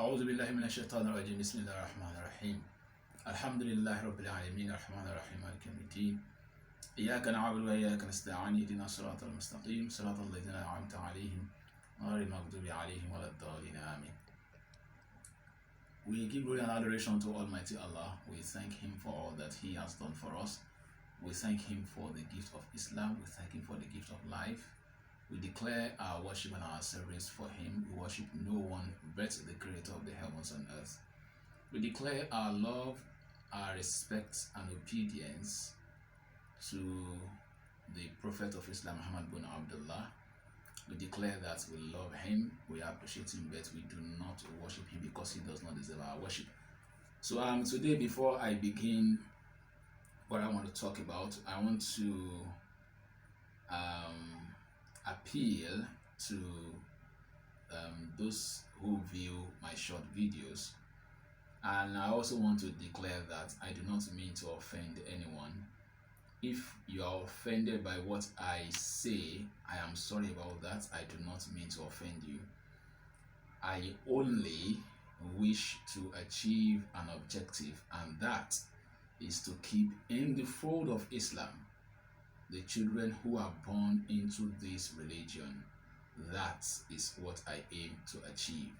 أعوذ بالله من الشيطان الرجيم بسم الله الرحمن الرحيم الحمد لله رب العالمين الرحمن الرحيم مالك يوم الدين إياك نعبد وإياك نستعين اهدنا الصراط المستقيم صراط الذين أنعمت عليهم غير المغضوب عليهم ولا الضالين آمين. We give glory and adoration to Almighty Allah. We thank Him for all that He has done for us. We thank Him for the gift of Islam. We thank Him for the gift of life. We declare our worship and our service for Him. We worship no one but the Creator of the heavens and earth. We declare our love, our respect and obedience to the Prophet of Islam, Muhammad bin Abdullah. We declare that we love Him, we appreciate Him, but we do not worship Him because He does not deserve our worship. So today, before I begin what I want to talk about, I want to appeal to those who view my short videos, and I also want to declare that I do not mean to offend anyone. If you are offended by what I say, I am sorry about that. I do not mean to offend you. I only wish to achieve an objective, and that is to keep in the fold of Islam the children who are born into this religion. That is what I aim to achieve.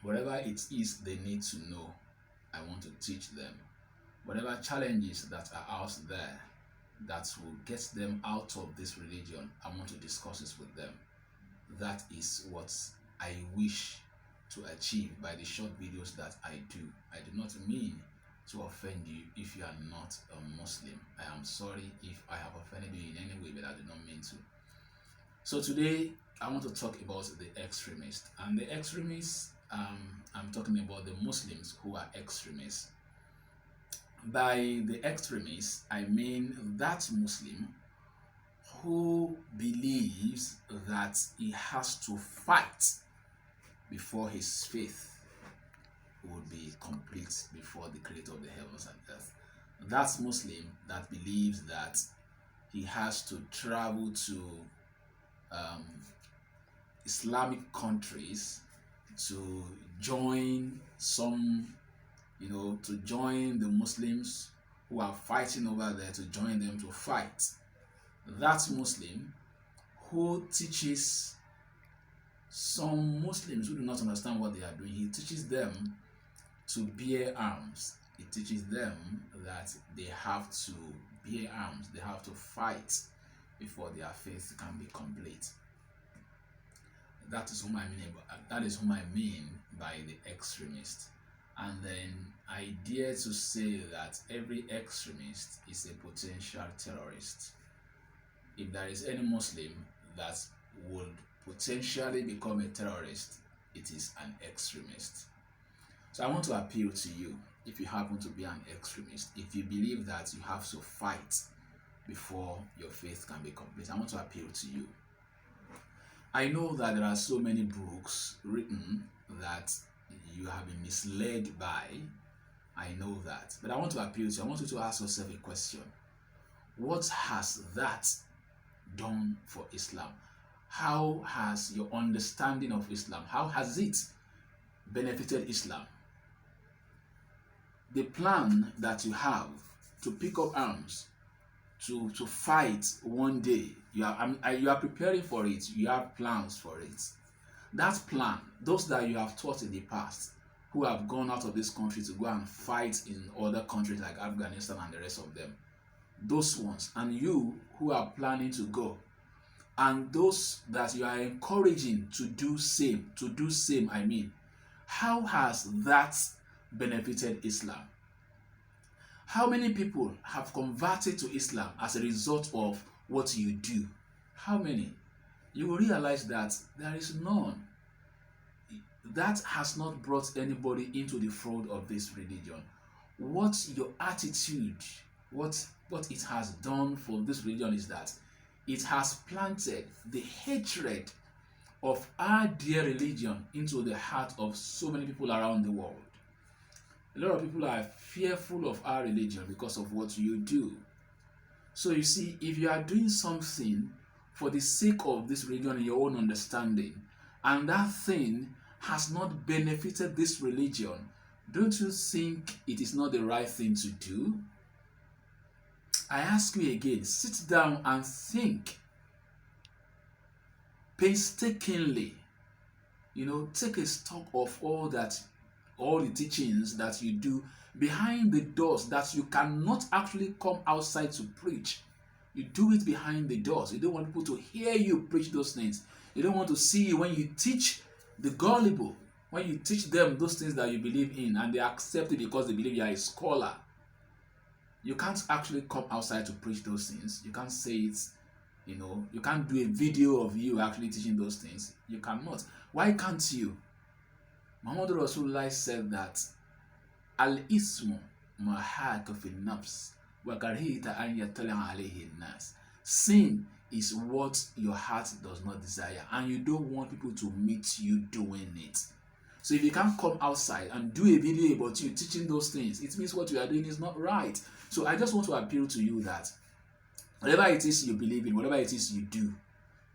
Whatever it is they need to know, I want to teach them. Whatever challenges that are out there that will get them out of this religion, I want to discuss this with them. That is what I wish to achieve by the short videos that I do. I do not mean to offend you if you are not a Muslim. I am sorry if I have offended you in any way, but I do not mean to. So today I want to talk about the extremists. And the extremists, I'm talking about the Muslims who are extremists. By the extremists, I mean that Muslim who believes that he has to fight before his faith would be complete before the Creator of the heavens and earth. That's Muslim that believes that he has to travel to Islamic countries to join to join the Muslims who are fighting over there, to join them to fight. That's Muslim who teaches some Muslims who do not understand what they are doing. He teaches them to bear arms. It teaches them that they have to bear arms, they have to fight before their faith can be complete. That is whom I mean by the extremist. And then I dare to say that every extremist is a potential terrorist. If there is any Muslim that would potentially become a terrorist, it is an extremist. So I want to appeal to you, if you happen to be an extremist, if you believe that you have to fight before your faith can be complete, I want to appeal to you. I know that there are so many books written that you have been misled by. I know that. But I want to appeal to you. I want you to ask yourself a question. What has that done for Islam? How has your understanding of Islam, how has it benefited Islam? The plan that you have to pick up arms, to fight one day, you are preparing for it, you have plans for it. That plan, those that you have taught in the past, who have gone out of this country to go and fight in other countries like Afghanistan and the rest of them, those ones, and you who are planning to go, and those that you are encouraging to do same, how has that benefited Islam? How many people have converted to Islam as a result of what you do? How many? You will realize that there is none. That has not brought anybody into the fold of this religion. What your attitude, what it has done for this religion is that it has planted the hatred of our dear religion into the heart of so many people around the world. A lot of people are fearful of our religion because of what you do. So you see, if you are doing something for the sake of this religion in your own understanding, and that thing has not benefited this religion, don't you think it is not the right thing to do? I ask you again, sit down and think painstakingly. Take a stock of all the teachings that you do behind the doors that you cannot actually come outside to preach. You do it behind the doors. You don't want people to hear you preach those things. You don't want to see you when you teach the gullible, when you teach them those things that you believe in and they accept it because they believe you are a scholar. You can't actually come outside to preach those things. You can't say it. You can't do a video of you actually teaching those things. You cannot. Why can't you? Muhammad Rasulullah said that al-ismu mahaka fi nafs wa karihita an yatala alayhi nas. Sin is what your heart does not desire, and you don't want people to meet you doing it. So if you can't come outside and do a video about you teaching those things, it means what you are doing is not right. So I just want to appeal to you that whatever it is you believe in, whatever it is you do,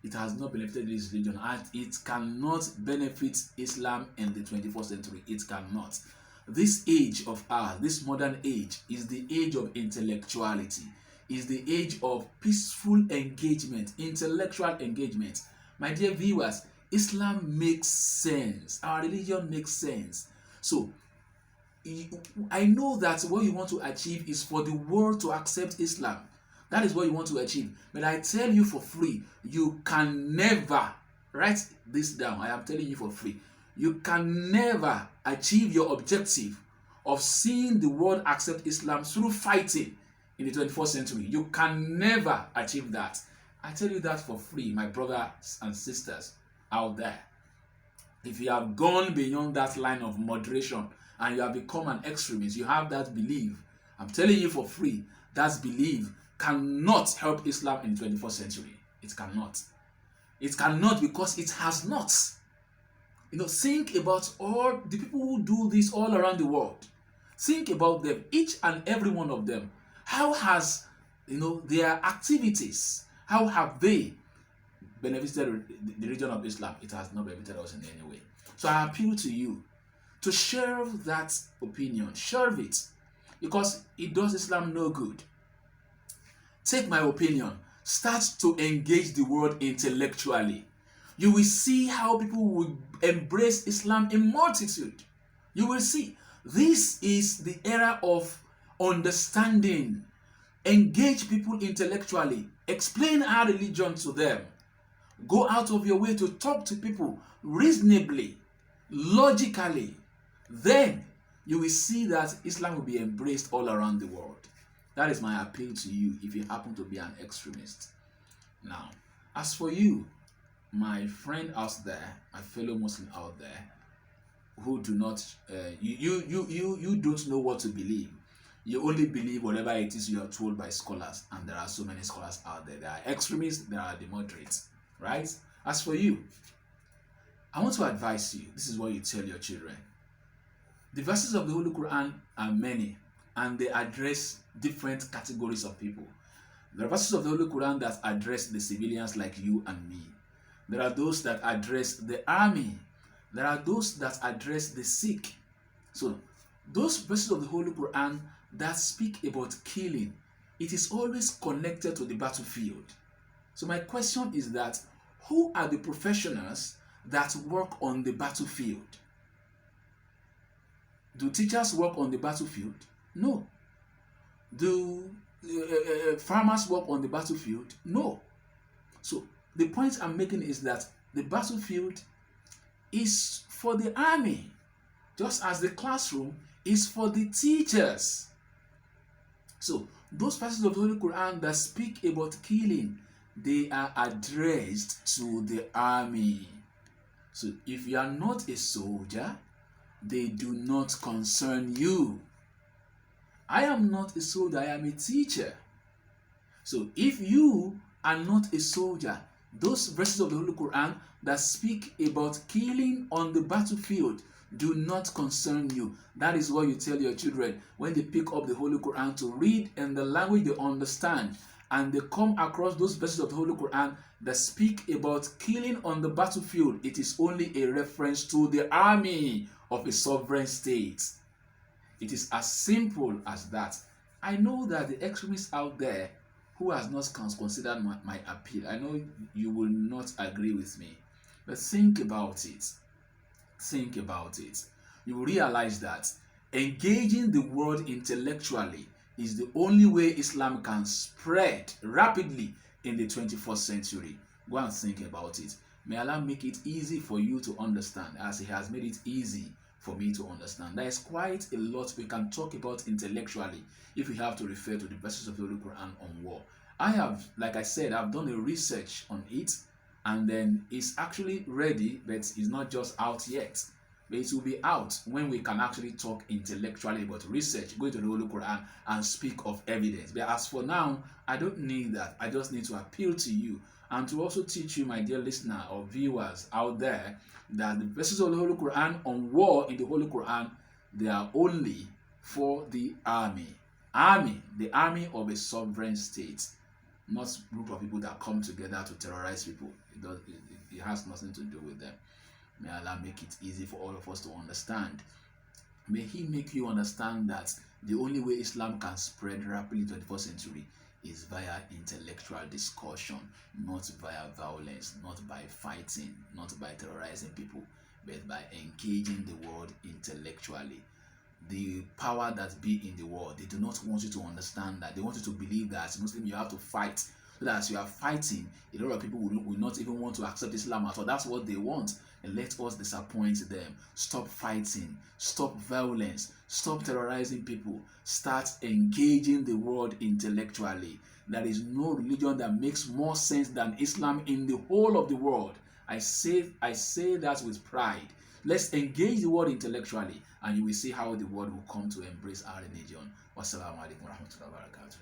it has not benefited this religion, and it cannot benefit Islam in the 21st century. It cannot. This age of ours, this modern age, is the age of intellectuality, is the age of peaceful engagement, intellectual engagement. My dear viewers, Islam makes sense. Our religion makes sense. So, I know that what you want to achieve is for the world to accept Islam. That is what you want to achieve. But I tell you for free, you can never, write this down, I am telling you for free, you can never achieve your objective of seeing the world accept Islam through fighting in the 21st century. You can never achieve that. I tell you that for free, my brothers and sisters out there. If you have gone beyond that line of moderation and you have become an extremist, you have that belief, I'm telling you for free, that belief cannot help Islam in the 21st century. It cannot. It cannot because it has not. Think about all the people who do this all around the world. Think about them, each and every one of them. How has, their activities, how have they benefited the religion of Islam? It has not benefited us in any way. So I appeal to you to shelve that opinion. Shelve it, because it does Islam no good. Take my opinion. Start to engage the world intellectually. You will see how people will embrace Islam in multitude. You will see. This is the era of understanding. Engage people intellectually. Explain our religion to them. Go out of your way to talk to people reasonably, logically. Then you will see that Islam will be embraced all around the world. That is my appeal to you if you happen to be an extremist. Now, as for you, my friend out there, my fellow Muslim out there, who do not, you don't know what to believe. You only believe whatever it is you are told by scholars, and there are so many scholars out there. There are extremists, there are the moderates, right? As for you, I want to advise you, this is what you tell your children. The verses of the Holy Quran are many, and they address different categories of people. There are verses of the Holy Quran that address the civilians like you and me. There are those that address the army. There are those that address the sick. So, those verses of the Holy Quran that speak about killing, it is always connected to the battlefield. So my question is that, who are the professionals that work on the battlefield? Do teachers work on the battlefield? No. Do farmers work on the battlefield? No. So the point I'm making is that the battlefield is for the army, just as the classroom is for the teachers. So those passages of the Holy Quran that speak about killing, they are addressed to the army. So if you are not a soldier, they do not concern you. I am not a soldier, I am a teacher. So if you are not a soldier, those verses of the Holy Quran that speak about killing on the battlefield do not concern you. That is what you tell your children when they pick up the Holy Quran to read in the language they understand and they come across those verses of the Holy Quran that speak about killing on the battlefield, it is only a reference to the army of a sovereign state. It is as simple as that. I know that the extremists out there who has not considered my appeal, I know you will not agree with me, but think about it. Think about it. You will realize that engaging the world intellectually is the only way Islam can spread rapidly in the 21st century. Go and think about it. May Allah make it easy for you to understand, as He has made it easy for me to understand. There is quite a lot we can talk about intellectually if we have to refer to the verses of the Holy Quran on war. I have, like I said, I've done a research on it, and then it's actually ready, but it's not just out yet. But it will be out when we can actually talk intellectually about research, go to the Holy Quran and speak of evidence. But as for now, I don't need that. I just need to appeal to you and to also teach you, my dear listener or viewers out there, that the verses of the Holy Quran on war in the Holy Quran, they are only for the army. The army of a sovereign state, not a group of people that come together to terrorize people. It has nothing to do with them. May Allah make it easy for all of us to understand. May He make you understand that the only way Islam can spread rapidly in the 21st century is via intellectual discussion, not via violence, not by fighting, not by terrorizing people, but by engaging the world intellectually. The power that be in the world, they do not want you to understand that. They want you to believe that as a Muslim you have to fight. So that as you are fighting, a lot of people will not even want to accept Islam at all. That's what they want. And let us disappoint them. Stop fighting. Stop violence. Stop terrorizing people. Start engaging the world intellectually. There is no religion that makes more sense than Islam in the whole of the world. I say that with pride. Let's engage the world intellectually, and you will see how the world will come to embrace our religion. Wassalamu alaikum warahmatullahi wabarakatuh.